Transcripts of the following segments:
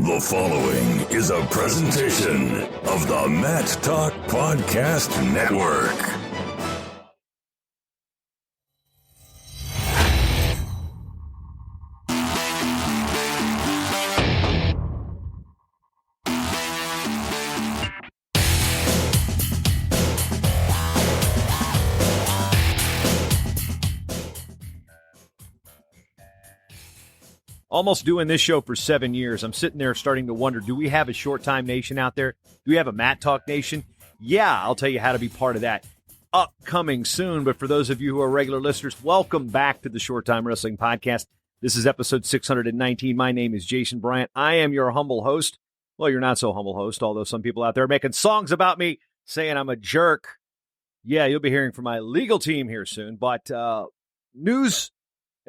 The following is a presentation of the Matt Talk Podcast Network. Almost doing this show for 7 years. I'm sitting there starting to wonder, do we have a Short Time Nation out there? Do we have a Matt Talk Nation? Yeah, I'll tell you how to be part of that upcoming soon. But for those of you who are regular listeners, welcome back to the Short Time Wrestling Podcast. This is episode 619. My name is Jason Bryant. I am your humble host. Well, you're not so humble host, although some people out there are making songs about me saying I'm a jerk. Yeah, you'll be hearing from my legal team here soon. But news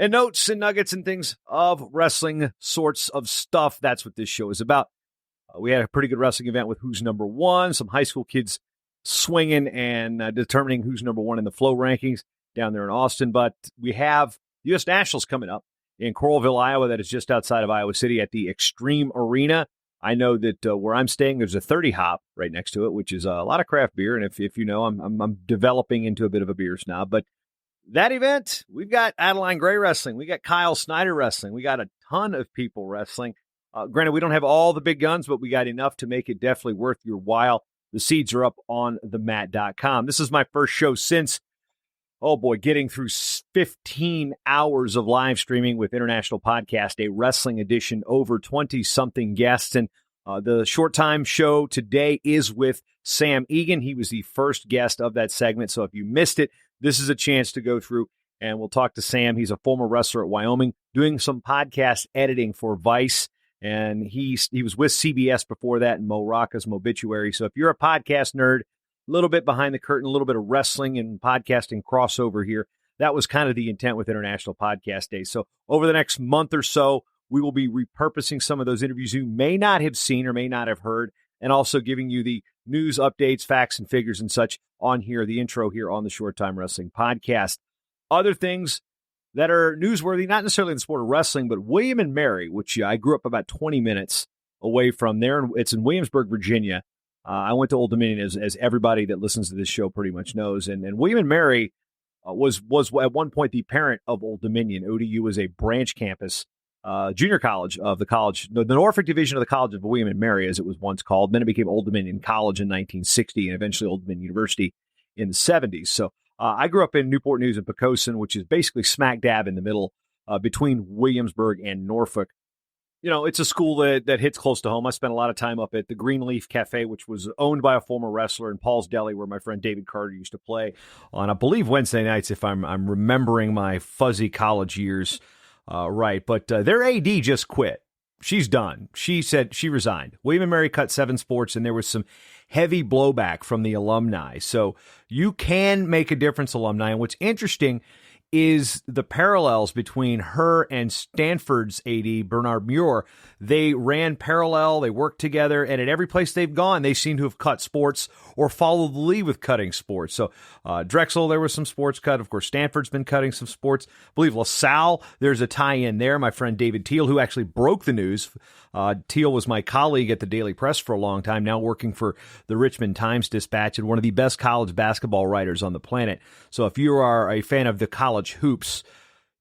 and notes and nuggets and things of wrestling sorts of stuff. That's what this show is about. We had a pretty good wrestling event with Who's Number One, some high school kids swinging and determining who's number one in the flow rankings down there in Austin. But we have U.S. Nationals coming up in Coralville, Iowa. That is just outside of Iowa City at the Extreme Arena. I know that where I'm staying, there's a 30 hop right next to it, which is a lot of craft beer. And if you know, I'm developing into a bit of a beer snob. But that event, we've got Adeline Gray wrestling. We got Kyle Snyder wrestling. We got a ton of people wrestling. Granted, we don't have all the big guns, but we got enough to make it definitely worth your while. The seeds are up on themat.com. This is my first show since, getting through 15 hours of live streaming with International Podcast, a wrestling edition, over 20-something guests. And the Short Time show today is with Sam Eagan. He was the first guest of that segment, so if you missed it, this is a chance to go through, and we'll talk to Sam. He's a former wrestler at Wyoming, doing some podcast editing for Vice, and he was with CBS before that in Rocca's Mobituaries. So if you're a podcast nerd, a little bit behind the curtain, a little bit of wrestling and podcasting crossover here, that was kind of the intent with International Podcast Day. So over the next month or so, we will be repurposing some of those interviews you may not have seen or may not have heard, and also giving you the news updates, facts, and figures and such on here, the intro here on the Short Time Wrestling Podcast. Other things that are newsworthy, not necessarily in the sport of wrestling, but William and Mary, which I grew up about 20 minutes away from there. It's in Williamsburg, Virginia. I went to Old Dominion, as everybody that listens to this show pretty much knows. And William and Mary was at one point the parent of Old Dominion. ODU was a branch campus, junior college of the college, the Norfolk division of the College of William and Mary, as it was once called. Then it became Old Dominion College in 1960 and eventually Old Dominion University in the 70s. So I grew up in Newport News and Poquoson, which is basically smack dab in the middle between Williamsburg and Norfolk. You know, it's a school that hits close to home. I spent a lot of time up at the Greenleaf Cafe, which was owned by a former wrestler, and Paul's Deli, where my friend David Carter used to play on, I believe, Wednesday nights, if I'm remembering my fuzzy college years right. But their AD just quit. She's done. She said she resigned. William and Mary cut 7 sports, and there was some heavy blowback from the alumni. So you can make a difference, alumni. And what's interesting is the parallels between her and Stanford's AD, Bernard Muir. They ran parallel, they worked together, and at every place they've gone, they seem to have cut sports or followed the lead with cutting sports. So Drexel, there was some sports cut. Of course, Stanford's been cutting some sports. I believe LaSalle, there's a tie-in there. My friend David Teal, who actually broke the news. Teal was my colleague at the Daily Press for a long time, now working for the Richmond Times-Dispatch and one of the best college basketball writers on the planet. So if you are a fan of the college hoops,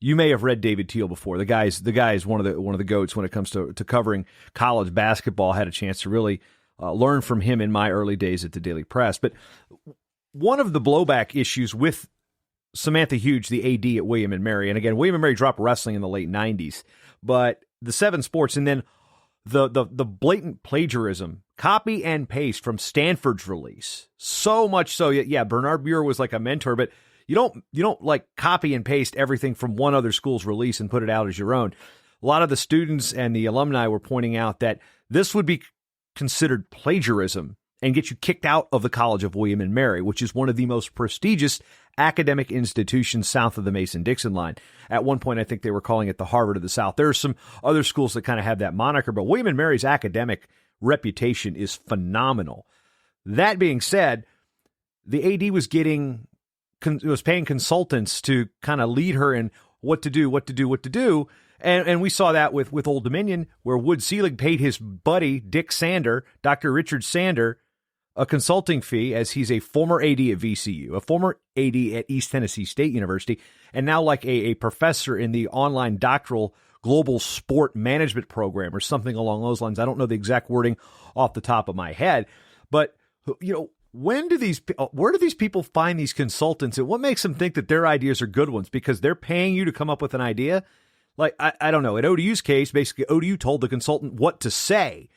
you may have read David Teal before. The guy is one of the goats when it comes to covering college basketball. I had a chance to really learn from him in my early days at the Daily Press. But one of the blowback issues with Samantha Hughes, the AD at William and Mary, and again, William and Mary dropped wrestling in the late 90s, but the 7 sports, and then the blatant plagiarism, copy and paste from Stanford's release. So much so, yeah, Bernard Muir was like a mentor, but you don't like copy and paste everything from one other school's release and put it out as your own. A lot of the students and the alumni were pointing out that this would be considered plagiarism and get you kicked out of the College of William and Mary, which is one of the most prestigious academic institutions south of the Mason-Dixon line. At one point, I think they were calling it the Harvard of the South. There are some other schools that kind of have that moniker, but William and Mary's academic reputation is phenomenal. That being said, the AD was paying consultants to kind of lead her in what to do. And we saw that with Old Dominion, where Wood Selig paid his buddy, Dick Sander, Dr. Richard Sander, a consulting fee, as he's a former AD at VCU, a former AD at East Tennessee State University, and now like a professor in the online doctoral global sport management program or something along those lines. I don't know the exact wording off the top of my head, but where do these people find these consultants, and what makes them think that their ideas are good ones? Because they're paying you to come up with an idea. Like, I don't know. In ODU's case, basically, ODU told the consultant what to say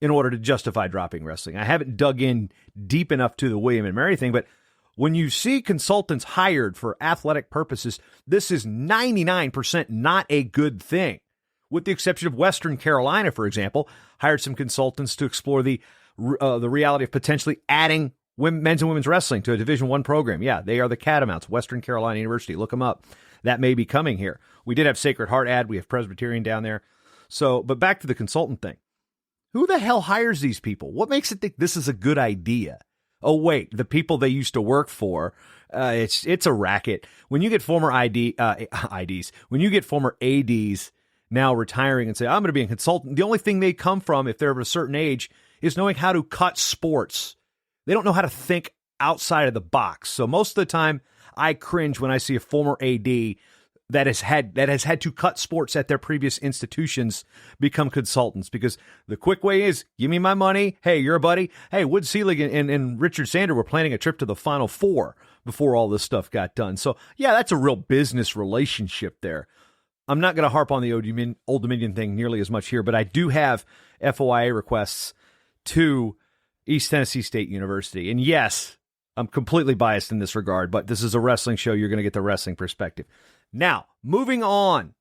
in order to justify dropping wrestling. I haven't dug in deep enough to the William and Mary thing, but when you see consultants hired for athletic purposes, this is 99% not a good thing. With the exception of Western Carolina, for example, hired some consultants to explore the reality of potentially adding men's and women's wrestling to a Division I program. Yeah, they are the Catamounts, Western Carolina University. Look them up. That may be coming here. We did have Sacred Heart add. We have Presbyterian down there. So, but back to the consultant thing. Who the hell hires these people? What makes it think this is a good idea? Oh, wait, the people they used to work for. It's a racket. When you get former IDs, when you get former ADs now retiring and say, I'm going to be a consultant, the only thing they come from, if they're of a certain age, is knowing how to cut sports. They don't know how to think outside of the box. So most of the time, I cringe when I see a former AD that has had to cut sports at their previous institutions become consultants, because the quick way is, give me my money. Hey, you're a buddy. Hey, Wood Selig and Richard Sander were planning a trip to the Final Four before all this stuff got done. So yeah, that's a real business relationship there. I'm not going to harp on the Old Dominion thing nearly as much here, but I do have FOIA requests to East Tennessee State University. And yes, I'm completely biased in this regard, but this is a wrestling show. You're going to get the wrestling perspective. Now, moving on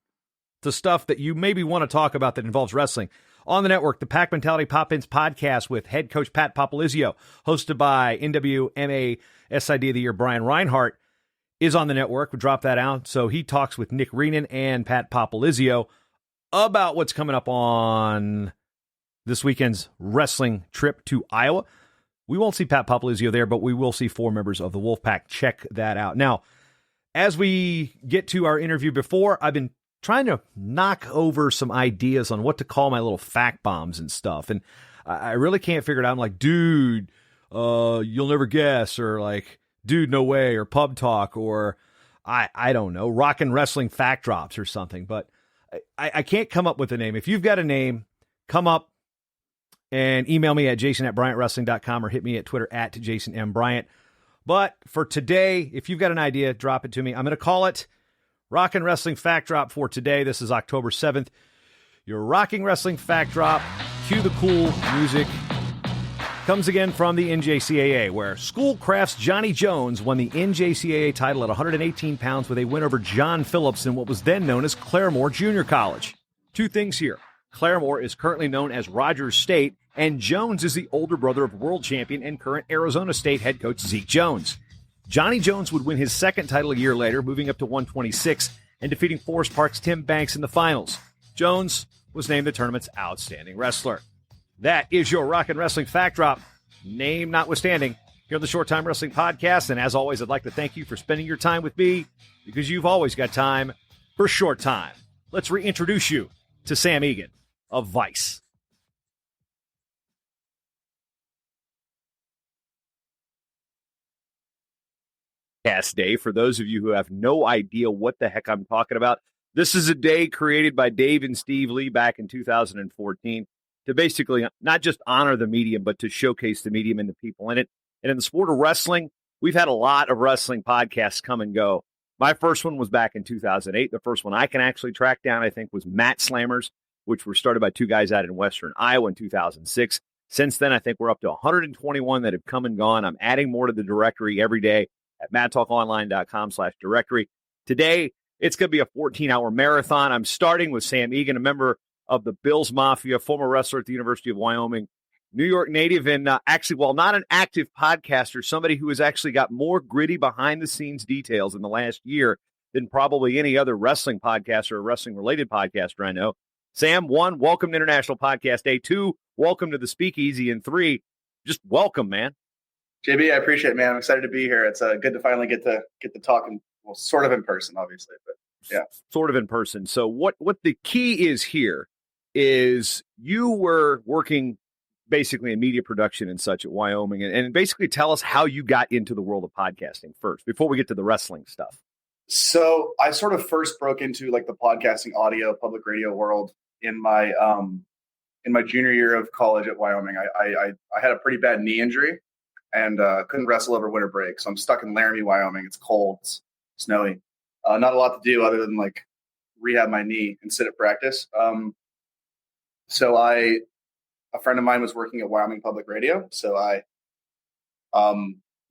to stuff that you maybe want to talk about that involves wrestling. On the network, the Pack Mentality Pop-Ins podcast with head coach Pat Popolizio, hosted by NWMA SID of the Year Brian Reinhart, is on the network. We'll drop that out. So he talks with Nick Reenan and Pat Popolizio about what's coming up on this weekend's wrestling trip to Iowa. We won't see Pat Popolizio there, but we will see 4 members of the Wolfpack. Check that out. Now, as we get to our interview before, I've been trying to knock over some ideas on what to call my little fact bombs and stuff. And I really can't figure it out. I'm like, dude, you'll never guess, or like, dude, no way, or pub talk, or I don't know, rock and wrestling fact drops or something. But I can't come up with a name. If you've got a name, come up and email me at jason@bryantwrestling.com or hit me at Twitter at JasonMBryant. But for today, if you've got an idea, drop it to me. I'm going to call it Rock and Wrestling Fact Drop for today. This is October 7th. Your Rocking Wrestling Fact Drop. Cue the cool music. Comes again from the NJCAA, where Schoolcraft's Johnny Jones won the NJCAA title at 118 pounds with a win over John Phillips in what was then known as Claremore Junior College. 2 things here. Claremore is currently known as Rogers State, and Jones is the older brother of world champion and current Arizona State head coach Zeke Jones. Johnny Jones would win his second title a year later, moving up to 126 and defeating Forest Park's Tim Banks in the finals. Jones was named the tournament's outstanding wrestler. That is your Rock and Wrestling Fact Drop, name notwithstanding, here on the Short Time Wrestling Podcast. And as always, I'd like to thank you for spending your time with me, because you've always got time for Short Time. Let's reintroduce you to Sam Eagan of Vice. Cast day. For those of you who have no idea what the heck I'm talking about, this is a day created by Dave and Steve Lee back in 2014 to basically not just honor the medium, but to showcase the medium and the people in it. And in the sport of wrestling, we've had a lot of wrestling podcasts come and go. My first one was back in 2008. The first one I can actually track down, I think, was Mat Slammers, which were started by 2 guys out in Western Iowa in 2006. Since then, I think we're up to 121 that have come and gone. I'm adding more to the directory every day at madtalkonline.com/directory. Today, it's going to be a 14-hour marathon. I'm starting with Sam Eagan, a member of the Bills Mafia, former wrestler at the University of Wyoming, New York native, and actually, while not an active podcaster, somebody who has actually got more gritty behind-the-scenes details in the last year than probably any other wrestling podcaster or wrestling-related podcaster I know. Sam, 1, welcome to International Podcast Day. 2, welcome to the Speakeasy. And 3, just welcome, man. JB, I appreciate it, man. I'm excited to be here. It's good to finally get to talk, well, sort of in person, obviously. But sort of in person. So what the key is here is you were working basically in media production and such at Wyoming, and basically tell us how you got into the world of podcasting first before we get to the wrestling stuff. So I sort of first broke into like the podcasting audio public radio world in my junior year of college at Wyoming. I had a pretty bad knee injury and couldn't wrestle over winter break. So I'm stuck in Laramie, Wyoming. It's cold, it's snowy. Not a lot to do other than like rehab my knee and sit at practice. So a friend of mine was working at Wyoming Public Radio. So I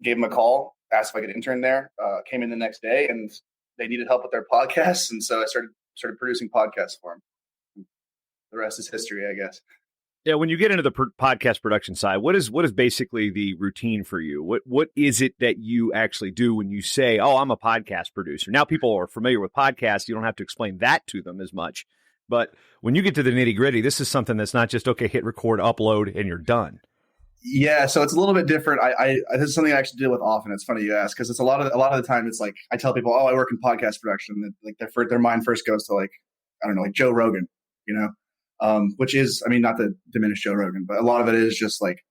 gave him a call, asked if I could intern there, came in the next day, and they needed help with their podcasts. And so I started producing podcasts for them. The rest is history, I guess. Yeah, when you get into the podcast production side, what is basically the routine for you? What is it that you actually do when you say, "Oh, I'm a podcast producer"? Now people are familiar with podcasts. You don't have to explain that to them as much. But when you get to the nitty gritty, this is something that's not just, okay, hit record, upload, and you're done. Yeah, so it's a little bit different. This is something I actually deal with often. It's funny you ask, because it's a lot of the time it's like I tell people, "Oh, I work in podcast production." And like their mind first goes to like, I don't know, like Joe Rogan, which is, I mean, not to diminish Joe Rogan, but a lot of it is just like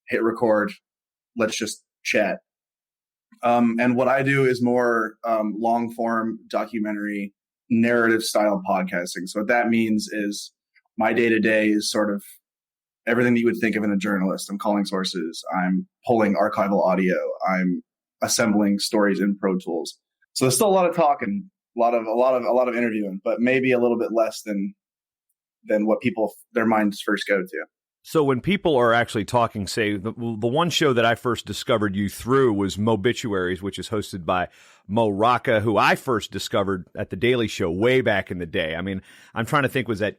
hit record, let's just chat. And what I do is more long form documentary narrative style podcasting. So what that means is my day to day is sort of everything that you would think of in a journalist. I'm calling sources. I'm pulling archival audio. I'm assembling stories in Pro Tools. So there's still a lot of talking, a lot of interviewing, but maybe a little bit less than what people, their minds first go to. So when people are actually talking, say, the one show that I first discovered you through was Mobituaries, which is hosted by Rocca, who I first discovered at The Daily Show way back in the day. I mean, I'm trying to think, was that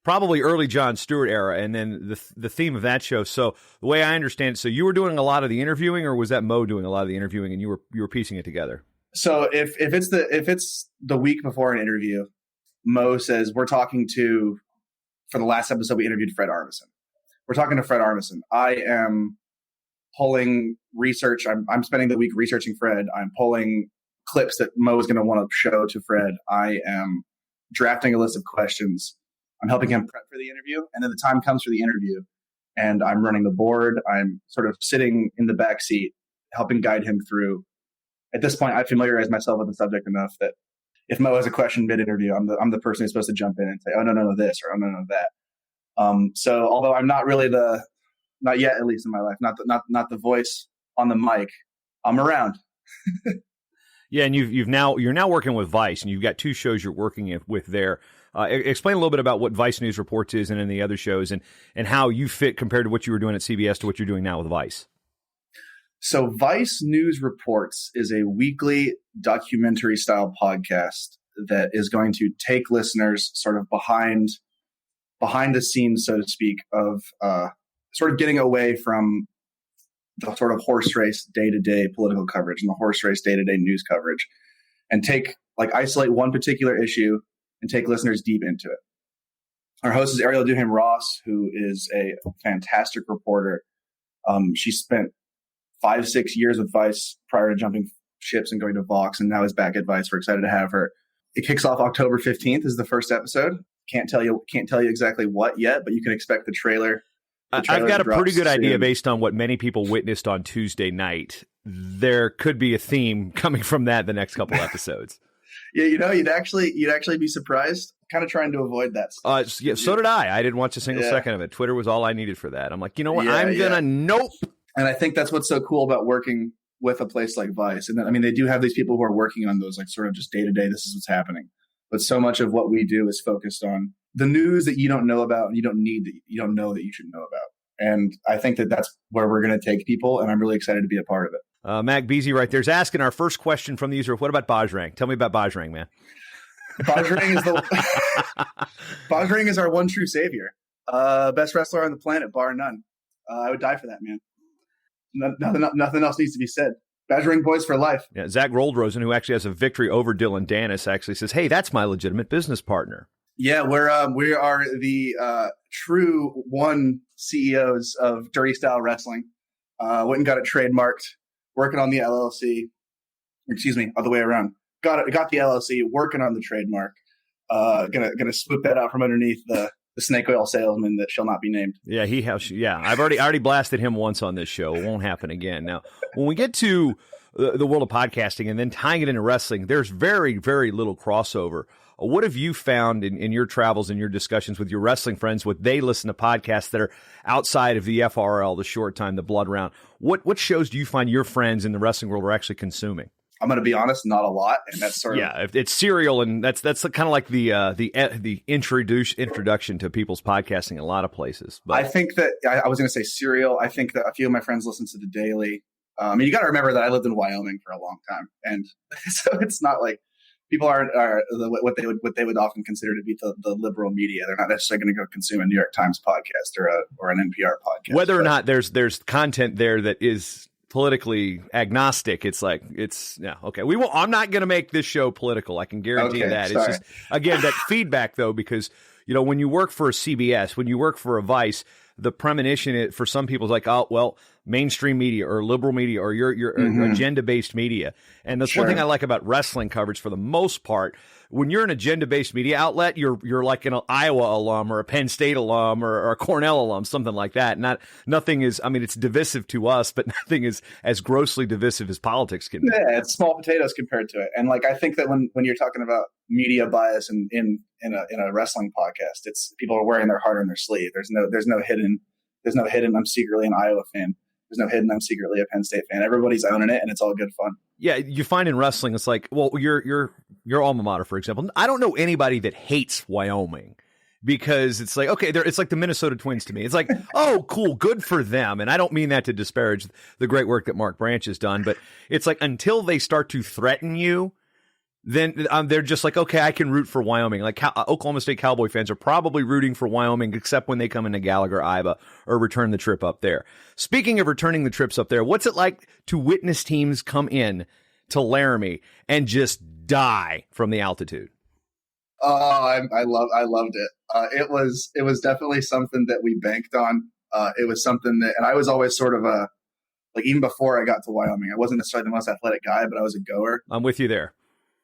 probably early Jon Stewart era, and then the theme of that show. So the way I understand it, so you were doing a lot of the interviewing, or was that Mo doing a lot of the interviewing, and you were piecing it together? So if it's the week before an interview, Mo says, "We're talking to," for the last episode, we interviewed Fred Armisen. We're talking to Fred Armisen. I am pulling research. I'm spending the week researching Fred. I'm pulling clips that Mo is going to want to show to Fred. I am drafting a list of questions. I'm helping him prep for the interview. And then the time comes for the interview and I'm running the board. I'm sort of sitting in the back seat, helping guide him through. At this point, I familiarize myself with the subject enough that if Mo has a question mid-interview, I'm the person who's supposed to jump in and say, "Oh, no, this," or "Oh, no, that." So although I'm not really not yet, at least in my life, not the voice on the mic, I'm around. Yeah, and you're now working with Vice, and you've got two shows you're working with there. Explain a little bit about what Vice News Reports is and in the other shows, and how you fit compared to what you were doing at CBS to what you're doing now with Vice. So Vice News Reports is a weekly documentary style podcast that is going to take listeners sort of behind the scenes, so to speak, of sort of getting away from the sort of horse race day-to-day political coverage and the horse race day-to-day news coverage, and isolate one particular issue and take listeners deep into it. Our host is Ariel Duham Ross, who is a fantastic reporter. She spent 5-6 years with Vice prior to jumping ships and going to Vox, and now is back at Vice. We're excited to have her. It kicks off October 15th is the first episode. Can't tell you exactly what yet, but you can expect the trailer. I've got a pretty good idea based on what many people witnessed on Tuesday night. There could be a theme coming from that the next couple episodes. Yeah, you'd actually be surprised. Kind of trying to avoid that stuff. Yeah, so did I. I didn't watch a single second of it. Twitter was all I needed for that. I'm like, you know what? Nope. And I think that's what's so cool about working with a place like Vice. And then, I mean, they do have these people who are working on those, like, sort of just day to day, this is what's happening. But so much of what we do is focused on the news that you don't know about and you don't know that you should know about. And I think that that's where we're going to take people. And I'm really excited to be a part of it. Mac Beasy right there's asking our first question from the user. What about Bajrang? Tell me about Bajrang, man. Bajrang is our one true savior. Best wrestler on the planet, bar none. I would die for that, man. Nothing else needs to be said. Bajrang boys for life. Yeah, Zach Roldrosen, who actually has a victory over Dylan Dennis, actually says, "Hey, that's my legitimate business partner." Yeah, we are the true one CEOs of Dirty Style Wrestling. Went and got it trademarked. Working on the LLC. Excuse me, other way around. got the LLC, working on the trademark. Gonna swoop that out from underneath the snake oil salesman that shall not be named. Yeah, he has. Yeah, I already blasted him once on this show. It won't happen again. Now, when we get to the world of podcasting and then tying it into wrestling, there's very, very little crossover. What have you found in your travels and your discussions with your wrestling friends? What they listen to podcasts that are outside of the FRL, the Short Time, the Blood Round? What shows do you find your friends in the wrestling world are actually consuming? I'm going to be honest, not a lot, and that's sort of it's serial, and that's kind of like the introduction to people's podcasting in a lot of places. But I think that I was going to say serial. I think that a few of my friends listen to the Daily. You got to remember that I lived in Wyoming for a long time, and so it's not like people are what they would often consider to be the liberal media. They're not necessarily going to go consume a New York Times podcast or an NPR podcast. Whether or not there's content there that is politically agnostic, okay. I'm not going to make this show political. I can guarantee that. Sorry. It's just, again, that feedback though, because when you work for a CBS, when you work for a Vice, the premonition for some people is like, oh, well, mainstream media or liberal media or your agenda-based media. And that's one thing I like about wrestling coverage for the most part. When you're an agenda-based media outlet, you're like an Iowa alum or a Penn State alum or a Cornell alum, something like that. Nothing is, it's divisive to us, but nothing is as grossly divisive as politics can be. Yeah, it's small potatoes compared to it. And I think that when you're talking about media bias in a wrestling podcast, it's people are wearing their heart on their sleeve. There's no hidden I'm secretly an Iowa fan. There's no hidden I'm secretly a Penn State fan. Everybody's owning it, and it's all good fun. Yeah, you find in wrestling, it's like, well, your alma mater, for example. I don't know anybody that hates Wyoming because it's like, okay, it's like the Minnesota Twins to me. It's like, oh, cool, good for them. And I don't mean that to disparage the great work that Mark Branch has done, but it's like until they start to threaten you, then they're just like, okay, I can root for Wyoming. Like Oklahoma State Cowboy fans are probably rooting for Wyoming, except when they come into Gallagher, Iowa, or return the trip up there. Speaking of returning the trips up there, what's it like to witness teams come in to Laramie and just die from the altitude? Oh, I loved it. It was definitely something that we banked on. It was something that, and I was always sort of even before I got to Wyoming, I wasn't necessarily the most athletic guy, but I was a goer. I'm with you there.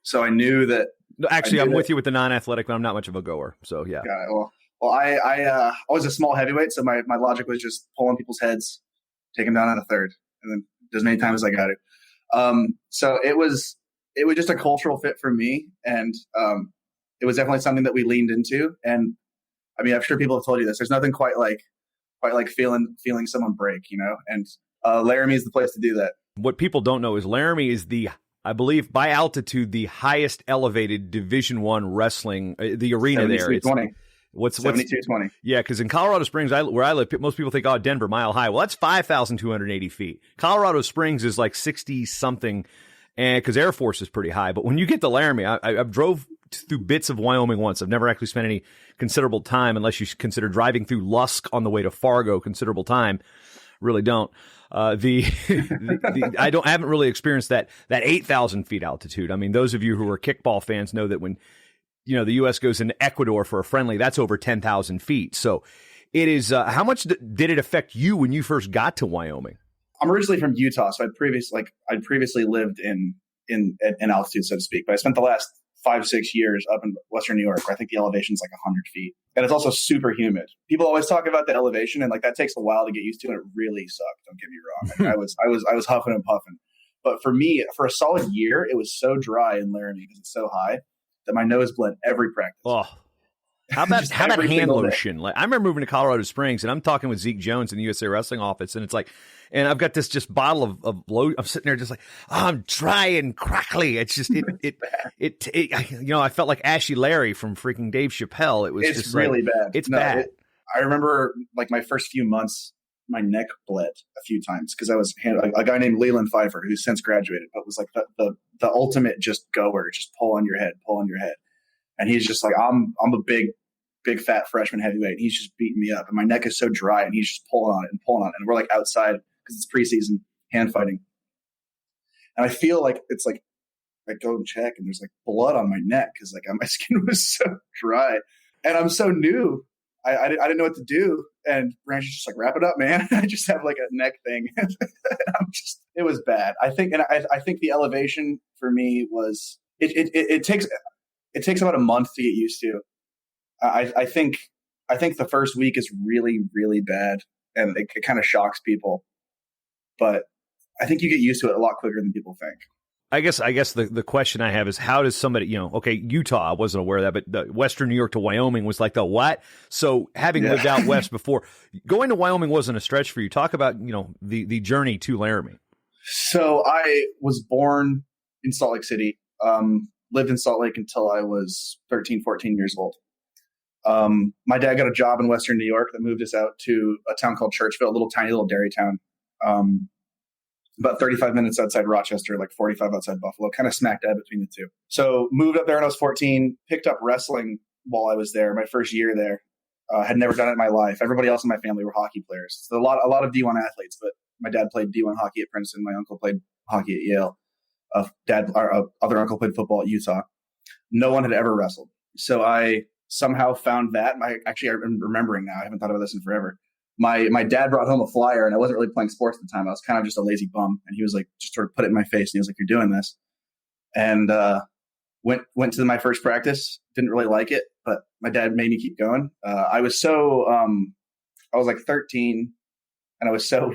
So I knew that. Actually, I'm with you with the non-athletic, but I'm not much of a goer. So yeah. Got it. Well, I was a small heavyweight, so my logic was just pull on people's heads, take them down on a third, and then as many times as I got it. So it was just a cultural fit for me, and it was definitely something that we leaned into. And I'm sure people have told you this. There's nothing quite like feeling someone break, And Laramie is the place to do that. What people don't know is Laramie is I believe by altitude, the highest elevated Division I wrestling, the arena there. It's 7220. Yeah, because in Colorado Springs, where I live, most people think, oh, Denver, mile high. Well, that's 5,280 feet. Colorado Springs is like 60-something, and because Air Force is pretty high. But when you get to Laramie, I've drove through bits of Wyoming once. I've never actually spent any considerable time, unless you consider driving through Lusk on the way to Fargo considerable time. Really don't. I haven't really experienced that 8,000 feet altitude. Those of you who are kickball fans know that when, the U.S. goes into Ecuador for a friendly, that's over 10,000 feet. So it is, how much did it affect you when you first got to Wyoming? I'm originally from Utah. So I'd previously lived in altitude, so to speak, but I spent the last 5-6 years up in Western New York, where I think the elevation is like 100 feet. And it's also super humid. People always talk about the elevation, and that takes a while to get used to, and it really sucked. Don't get me wrong. I was huffing and puffing. But for me, for a solid year, it was so dry in Laramie because it's so high that my nose bled every practice. Oh, how about hand lotion? I remember moving to Colorado Springs, and I'm talking with Zeke Jones in the USA Wrestling office, and it's like, and I've got this just bottle of lotion. I'm sitting there just like, oh, I'm dry and crackly. It's just I felt like Ashy Larry from freaking Dave Chappelle. It's just really bad. It's bad. I remember my first few months, my neck bled a few times because I was a guy named Leland Pfeiffer, who's since graduated, but was like the ultimate just goer, just pull on your head. And he's just like, I'm a big fat freshman heavyweight. And he's just beating me up, and my neck is so dry, and he's just pulling on it. And we're like outside because it's preseason hand fighting. And I feel like it's like, I go and check, and there's like blood on my neck because my skin was so dry, and I'm so new. I didn't know what to do. And Branch is just like, wrap it up, man. I just have like a neck thing. It was bad. I think the elevation for me was it takes about a month to get used to. I think the first week is really, really bad, and it kind of shocks people. But I think you get used to it a lot quicker than people think. I guess the question I have is, how does somebody, okay, Utah, I wasn't aware of that, but the Western New York to Wyoming was like the what? So having lived out west before, going to Wyoming wasn't a stretch for you. Talk about, the journey to Laramie. So I was born in Salt Lake City, lived in Salt Lake until I was 13, 14 years old. My dad got a job in Western New York that moved us out to a town called Churchville, a tiny little dairy town. About 35 minutes outside Rochester, like 45 outside Buffalo, kind of smack dab between the two. So moved up there when I was 14, picked up wrestling while I was there. My first year there, had never done it in my life. Everybody else in my family were hockey players. So a lot of D1 athletes, but my dad played D1 hockey at Princeton. My uncle played hockey at Yale. Our other uncle played football at Utah. No one had ever wrestled. So I somehow found that. I'm remembering now. I haven't thought about this in forever. My dad brought home a flyer, and I wasn't really playing sports at the time. I was kind of just a lazy bum, and he was like, just sort of put it in my face, and he was like, "You're doing this." And went to my first practice. Didn't really like it, but my dad made me keep going. I was like 13, and I was so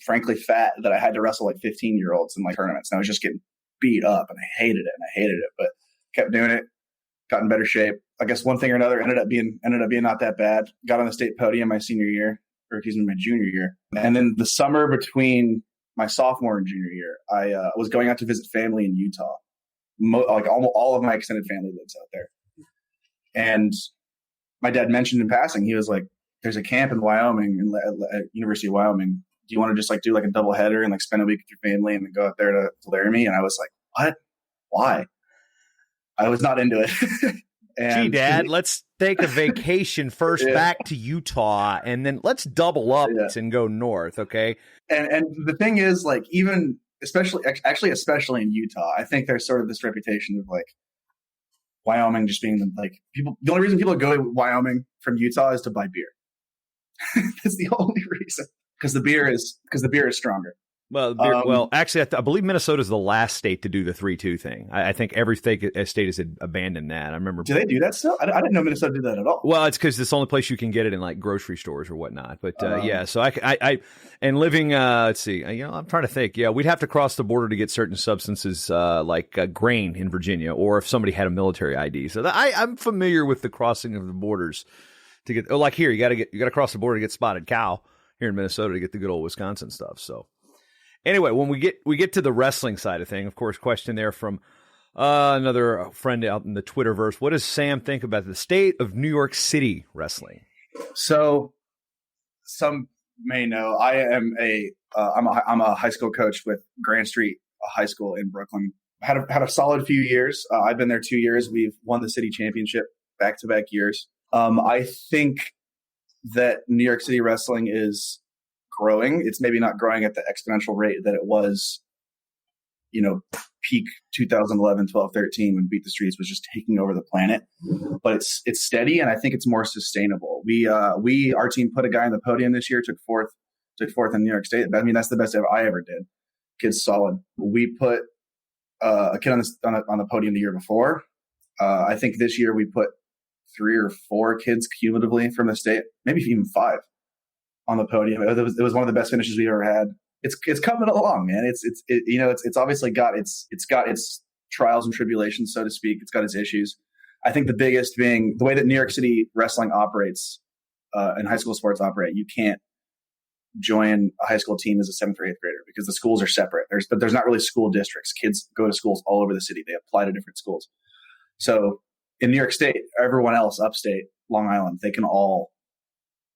frankly fat that I had to wrestle like 15-year-olds in like tournaments, and I was just getting beat up, and I hated it, but kept doing it. Got in better shape. I guess one thing or another ended up being not that bad. Got on the state podium my my junior year. And then the summer between my sophomore and junior year, I was going out to visit family in Utah. All of my extended family lives out there. And my dad mentioned in passing, he was like, "There's a camp in Wyoming, at University of Wyoming. Do you want to just like do like a double header and like spend a week with your family and then go out there to Laramie?" And I was like, "What? Why?" I was not into it. Gee, Dad, let's take a vacation first back to Utah, and then let's double up and go north, okay? And the thing is, like, even especially in Utah, I think there's sort of this reputation of like Wyoming just being people. The only reason people go to Wyoming from Utah is to buy beer. That's the only reason, because the beer is stronger. Well, actually, I believe Minnesota is the last state to do the 3-2 thing. I think every state has abandoned that. I remember. Do they do that still? I didn't know Minnesota did that at all. Well, it's because it's the only place you can get it in like grocery stores or whatnot. But yeah, so I and living. Let's see. I'm trying to think. Yeah, we'd have to cross the border to get certain substances like grain in Virginia, or if somebody had a military ID. So I'm familiar with the crossing of the borders to get. Like here, you got to cross the border to get spotted cow here in Minnesota to get the good old Wisconsin stuff. So. Anyway, when we get to the wrestling side of thing, of course, question there from another friend out in the Twitterverse. What does Sam think about the state of New York City wrestling? So, some may know I'm a high school coach with Grand Street High School in Brooklyn. Had a solid few years. I've been there 2 years. We've won the city championship back-to-back years. I think that New York City wrestling is growing. It's maybe not growing at the exponential rate that it was, peak 2011, 12, 13 when Beat the Streets was just taking over the planet. But it's steady, and I think it's more sustainable. Our team put a guy on the podium this year, took fourth in New York State. I mean, that's the best I ever did. Kid's solid. We put a kid on the podium the year before. I think this year we put 3 or 4 kids cumulatively from the state, maybe even 5. On the podium. It was one of the best finishes we've ever had. It's coming along, man. It's obviously got its trials and tribulations, so to speak. It's got its issues. I think the biggest being the way that New York City wrestling operates and high school sports operate. You can't join a high school team as a 7th or 8th grader because the schools are separate. There's not really school districts. Kids go to schools all over the city. They apply to different schools. So in New York State, everyone else upstate, Long Island, they can all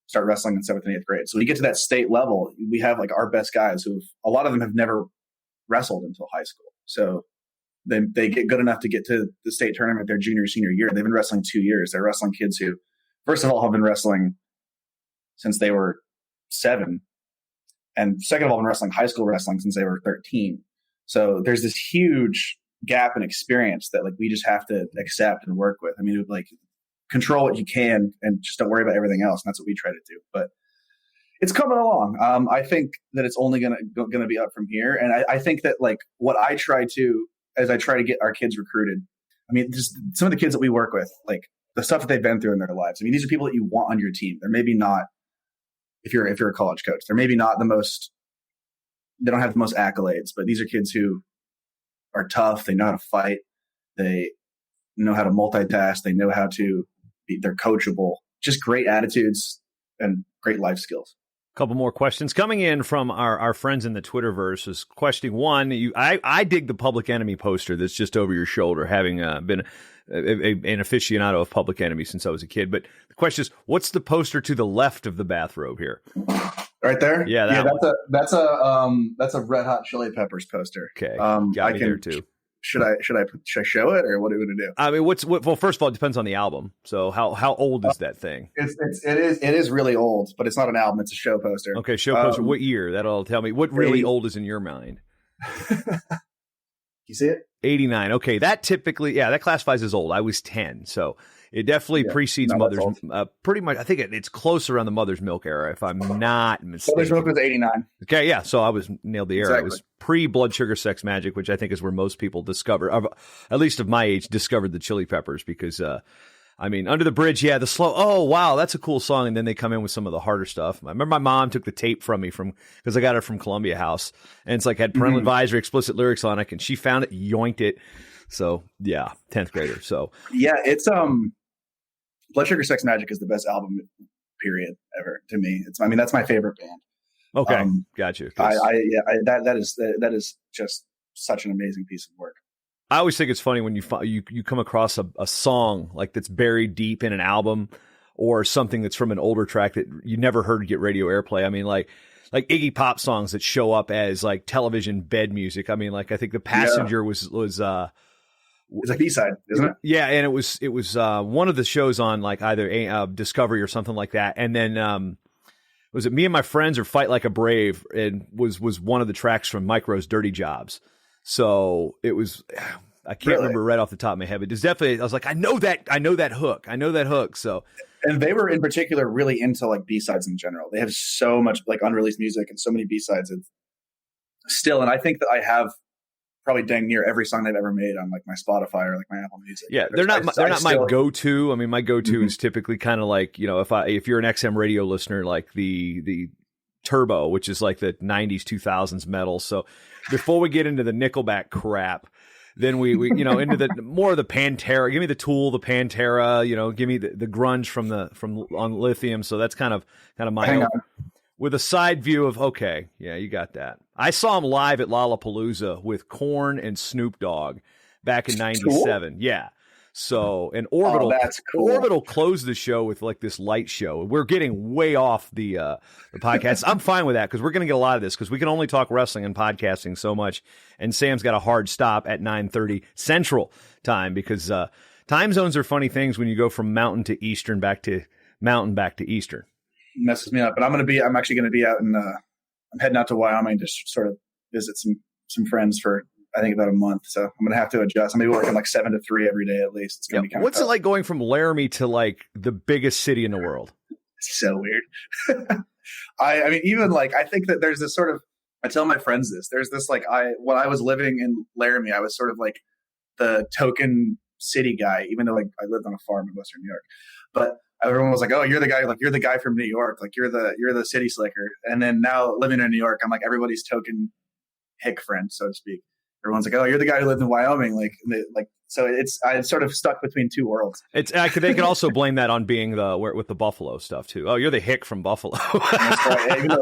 start wrestling in 7th and 8th grade. So when you get to that state level, we have like our best guys a lot of them have never wrestled until high school. So they get good enough to get to the state tournament their junior, senior year. They've been wrestling 2 years. They're wrestling kids who, first of all, have been wrestling since they were 7. And second of all, been wrestling high school wrestling since they were 13. So there's this huge gap in experience that like we just have to accept and work with. I mean, like, control what you can and just don't worry about everything else. And that's what we try to do. But it's coming along. I think that it's only going to be up from here. And I think that like what I try to as I try to get our kids recruited. I mean, just some of the kids that we work with, like the stuff that they've been through in their lives. I mean, these are people that you want on your team. They're maybe not, if you're a college coach, they're maybe not they don't have the most accolades, but these are kids who are tough. They know how to fight. They know how to multitask. They know how to they're coachable, just great attitudes and great life skills. Couple more questions coming in from our friends in the Twitterverse. Is question one. I dig the Public Enemy poster that's just over your shoulder, having been an aficionado of Public Enemy since I was a kid. But the question is, what's the poster to the left of the bathrobe here? Right there? Yeah, that's a Red Hot Chili Peppers poster. Okay, got me there too. Should I show it, or what are we going to do? I mean, well, first of all, it depends on the album. So how old is that thing? It is really old, but it's not an album. It's a show poster. Okay, show poster. What year? That'll tell me what really old is in your mind. You see it? 89. Okay, that typically, that classifies as old. I was 10, so it definitely precedes Mother's. Pretty much, I think it's closer around the Mother's Milk era, if I'm not mistaken. Mother's Milk was 89. Okay, yeah, so I was nailed the era. Exactly. It was pre-Blood Sugar Sex Magic, which I think is where most people discover, at least of my age, discovered the Chili Peppers because, Under the Bridge, the slow, oh, wow, that's a cool song. And then they come in with some of the harder stuff. I remember my mom took the tape from me because I got it from Columbia House. And it's like had parental advisory, explicit lyrics on it. And she found it, yoinked it. So, 10th grader. So, it's, Blood Sugar Sex Magic is the best album, period, ever to me. That's my favorite band. Okay, got you. That is just such an amazing piece of work. I always think it's funny when you come across a song like that's buried deep in an album or something that's from an older track that you never heard get radio airplay. I mean, like Iggy Pop songs that show up as like television bed music. I mean, like I think The Passenger was it's like B-side, isn't it? Yeah, and it was one of the shows on like either Discovery or something like that. And then was it Me and My Friends or Fight Like a Brave? And was one of the tracks from Micro's Dirty Jobs. So it was, I can't remember right off the top of my head, but it's definitely, I was like, I know that hook. So, and they were in particular really into like B-sides in general. They have so much like unreleased music and so many B-sides still. And I think that I have probably dang near every song they've ever made on like my Spotify or like my Apple Music. Yeah, they're not my go-to. I mean, my go-to is typically kind of like, if you're an XM radio listener, like the Turbo, which is like the 90s 2000s metal. So before we get into the Nickelback crap, then we into the more of the Pantera. Give me the Tool, the Pantera. Give me the grunge from on Lithium. So that's kind of my with a side view of you got that. I saw him live at Lollapalooza with Korn and Snoop Dogg back in '97. Cool. Yeah. So, and Orbital, that's cool. Orbital closed the show with like this light show. We're getting way off the podcast. I'm fine with that because we're going to get a lot of this because we can only talk wrestling and podcasting so much. And Sam's got a hard stop at 9:30 Central Time because time zones are funny things when you go from mountain to eastern back to mountain back to eastern. Messes me up, but I'm actually going to be out in I'm heading out to Wyoming to sort of visit some friends for I think about a month. So I'm going to have to adjust. I'm going to be working like 7 to 3 every day at least. It's going to be kind of What's it like going from Laramie to like the biggest city in the world? It's so weird. I mean, even like, I think that there's this sort of, I tell my friends this, there's this like, when I was living in Laramie, I was sort of like the token city guy, even though like I lived on a farm in Western New York, but everyone was like, "Oh, you're the guy from New York. Like you're the city slicker." And then now living in New York, I'm like everybody's token hick friend, so to speak. Everyone's like, "Oh, you're the guy who lived in Wyoming." So I sort of stuck between two worlds. They could also blame that on being with the Buffalo stuff too. Oh, you're the hick from Buffalo. That's right.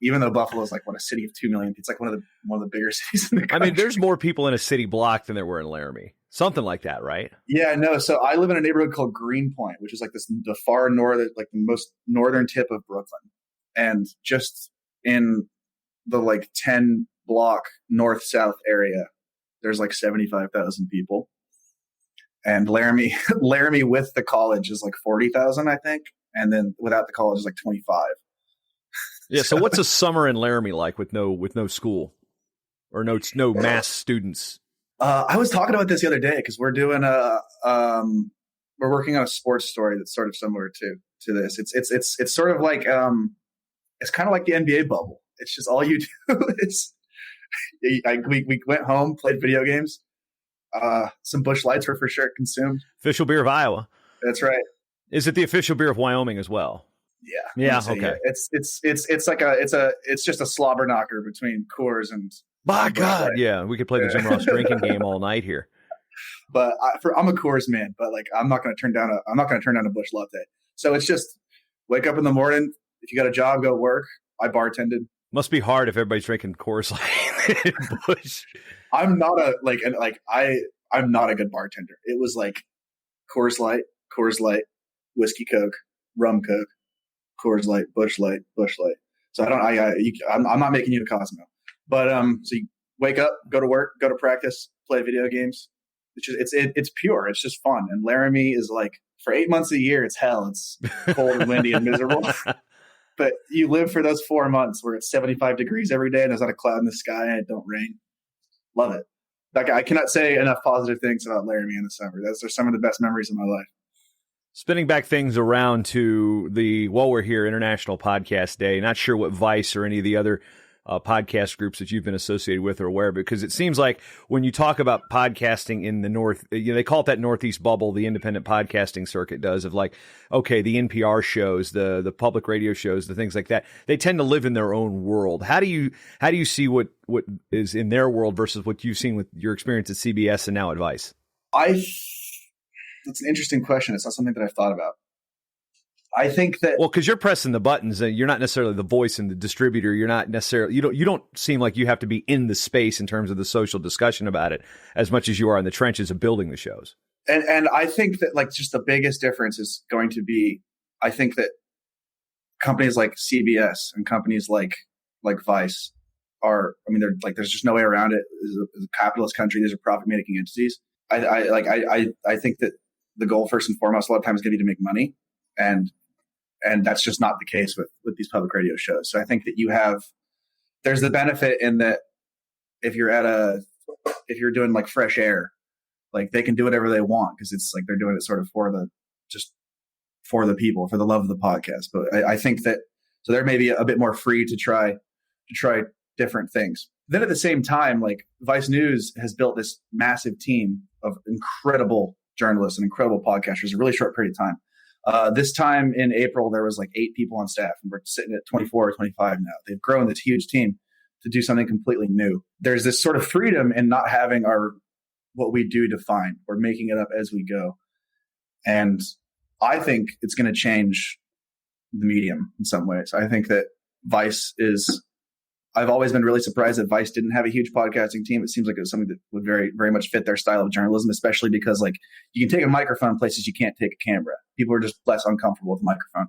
Even though Buffalo is like a city of 2 million, it's like one of the bigger cities in the country. I mean, there's more people in a city block than there were in Laramie. Something like that, right? Yeah, no. So I live in a neighborhood called Greenpoint, which is like the far northern, like the most northern tip of Brooklyn. And just in the like 10 block north-south area, there's like 75,000 people. And Laramie with the college is like 40,000, I think. And then without the college is like 25. Yeah. So what's a summer in Laramie like with no school or no mass students? I was talking about this the other day because we're doing we're working on a sports story that's sort of similar to this. It's sort of like it's kind of like the NBA bubble. It's just all you do is we went home, played video games, Some Busch Lights were for sure consumed. Official beer of Iowa. That's right. Is it the official beer of Wyoming as well? Yeah. Yeah. Okay. Yeah. It's just a slobber knocker between Coors and. My God. Yeah. We could play the Jim Ross drinking game all night here. But I'm a Coors man, but like I'm not going to turn down a Busch Latte. So it's just wake up in the morning. If you got a job, go work. I bartended. Must be hard if everybody's drinking Coors Light. Busch. I'm not I'm not a good bartender. It was like Coors Light, whiskey Coke, rum Coke, Coors Light, Busch Light. So I'm not making you a Cosmo. But so you wake up, go to work, go to practice, play video games. It's pure. It's just fun. And Laramie is like for 8 months a year, it's hell. It's cold and windy and miserable. But you live for those 4 months where it's 75 degrees every day and there's not a cloud in the sky and it don't rain. Love it. Like I cannot say enough positive things about Laramie in the summer. Those are some of the best memories of my life. Spinning back things around to while we're here, International Podcast Day, not sure what Vice or any of the other podcast groups that you've been associated with or aware of, because it seems like when you talk about podcasting in the North, they call it that Northeast bubble, the independent podcasting circuit does, of like, okay, the NPR shows, the public radio shows, the things like that, they tend to live in their own world. How do you see what is in their world versus what you've seen with your experience at CBS and now at Vice? That's an interesting question. It's not something that I've thought about. I think that because you're pressing the buttons, you're not necessarily the voice and the distributor. You're not necessarily you don't seem like you have to be in the space in terms of the social discussion about it as much as you are in the trenches of building the shows. And I think that like just the biggest difference is going to be, I think that companies like CBS and companies like Vice are, I mean, they're like, there's just no way around it. It's a capitalist country. These are profit making entities. I think that the goal first and foremost a lot of times is going to be to make money, and that's just not the case with these public radio shows. So I think that there's the benefit in that if you're doing like Fresh Air, like they can do whatever they want because it's like they're doing it sort of for the people, for the love of the podcast. But I think that so they're maybe a bit more free to try different things. Then at the same time, like Vice News has built this massive team of incredible journalists and incredible podcasters in a really short period of time. This time in April, there was like 8 people on staff, and we're sitting at 24 or 25 now. They've grown this huge team to do something completely new. There's this sort of freedom in not having what we do defined. We're making it up as we go. And I think it's going to change the medium in some ways. I think that I've always been really surprised that Vice didn't have a huge podcasting team. It seems like it was something that would very, very much fit their style of journalism, especially because like you can take a microphone places you can't take a camera. People are just less uncomfortable with a microphone.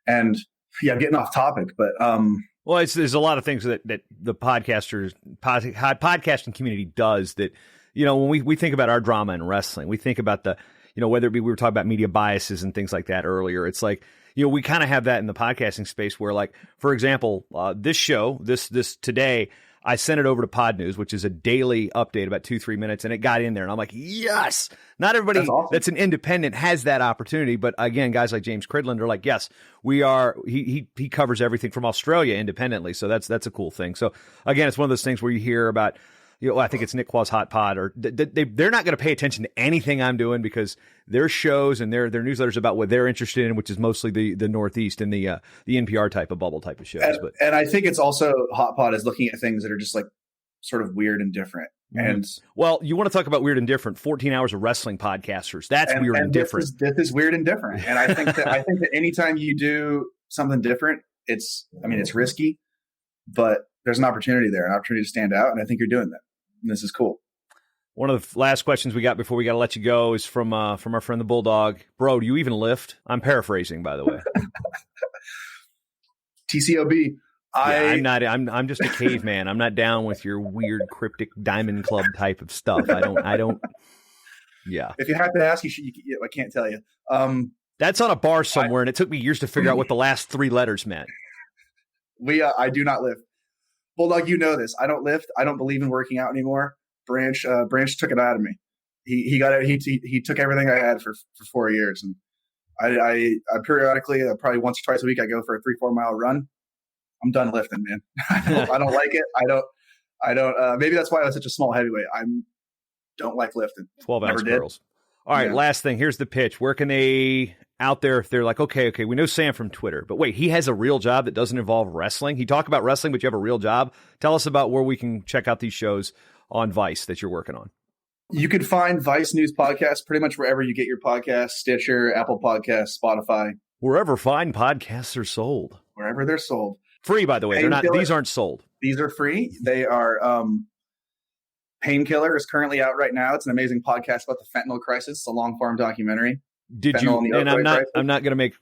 And yeah, getting off topic, but well, there's a lot of things that the podcasting community does that, when we think about our drama in wrestling, we think about whether it be, we were talking about media biases and things like that earlier. It's like, we kind of have that in the podcasting space where, like, for example, this show, this today, I sent it over to Pod News, which is a daily update about 2-3 minutes, and it got in there. And I'm like, yes, not everybody that's an independent has that opportunity. But again, guys like James Cridland are like, yes, we are. He covers everything from Australia independently. So that's a cool thing. So again, it's one of those things where you hear about, I think it's Nick Quaw's Hot Pod, or they're not going to pay attention to anything I'm doing because their shows and their newsletters about what they're interested in, which is mostly the Northeast and the NPR type of bubble type of shows. And I think it's also Hot Pod is looking at things that are just like sort of weird and different. Mm-hmm. And well, you want to talk about weird and different? 14 hours of wrestling podcasters. That's weird and different. This is weird and different. And I think that anytime you do something different, it's risky, but there's an opportunity there, an opportunity to stand out. And I think you're doing that. And this is cool. One of the last questions we got before we got to let you go is from our friend the Bulldog. Bro, do you even lift? I'm paraphrasing, by the way. TCOB. I'm just a caveman. I'm not down with your weird cryptic Diamond Club type of stuff. I don't. Yeah. If you have to ask, I can't tell you. That's on a bar somewhere, and it took me years to figure out what the last 3 letters meant. I do not lift. Bulldog, you know this. I don't lift. I don't believe in working out anymore. Branch took it out of me. He got it. He took everything I had for 4 years, and I periodically, probably once or twice a week, I go for a 3-4 mile run. I'm done lifting, man. I don't like it. I don't. Maybe that's why I was such a small heavyweight. Don't like lifting. 12-ounce curls. All right, last thing. Here's the pitch. Where can they out there if they're like, okay, we know Sam from Twitter, but wait, he has a real job that doesn't involve wrestling? He talked about wrestling, but you have a real job. Tell us about where we can check out these shows on Vice that you're working on. You can find Vice News Podcasts pretty much wherever you get your podcasts, Stitcher, Apple Podcasts, Spotify. Wherever fine podcasts are sold. Wherever they're sold. Free, by the way. These aren't sold. These are free. They are Painkiller is currently out right now. It's an amazing podcast about the fentanyl crisis. It's a long-form documentary. Did you? And I'm not going to make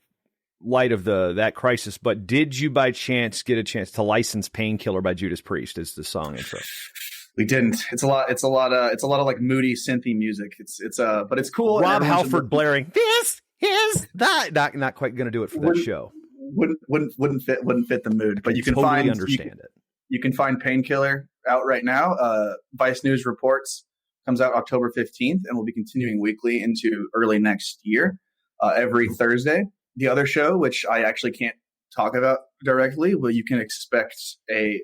light of that crisis, but did you by chance get a chance to license Painkiller by Judas Priest as the song intro? We didn't. It's a lot of like moody synthy music. But it's cool. Rob Halford blaring this is that. Not quite going to do it for that show. Wouldn't fit the mood. But you can understand it. You can find Painkiller out right now. Vice News Reports comes out October 15th, and will be continuing weekly into early next year, every Thursday. The other show, which I actually can't talk about directly, but you can expect a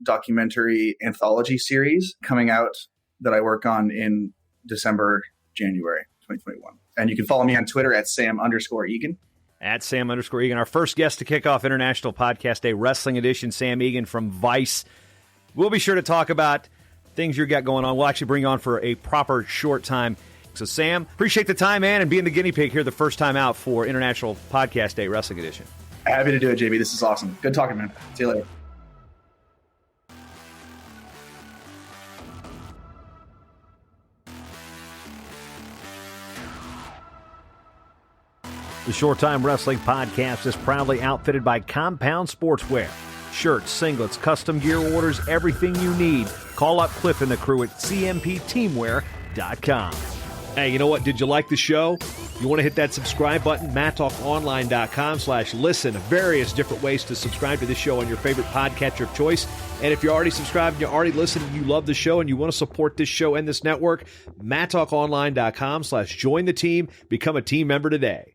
documentary anthology series coming out that I work on in January 2021. And you can follow me on Twitter at Sam_Eagan. At Sam_Eagan. Our first guest to kick off International Podcast Day, Wrestling Edition, Sam Eagan from Vice. We'll be sure to talk about things you got going on. We'll actually bring you on for a proper short time. So, Sam, appreciate the time, man, and being the guinea pig here the first time out for International Podcast Day, Wrestling Edition. Happy to do it, JB. This is awesome. Good talking, man. See you later. The Short Time Wrestling Podcast is proudly outfitted by Compound Sportswear. Shirts, singlets, custom gear orders, everything you need. Call up Cliff and the crew at cmpteamwear.com. Hey, you know what? Did you like the show? You want to hit that subscribe button? MatTalkOnline.com/listen. Various different ways to subscribe to this show on your favorite podcatcher of choice. And if you're already subscribed, you're already listening, you love the show, and you want to support this show and this network, MatTalkOnline.com/join the team. Become a team member today.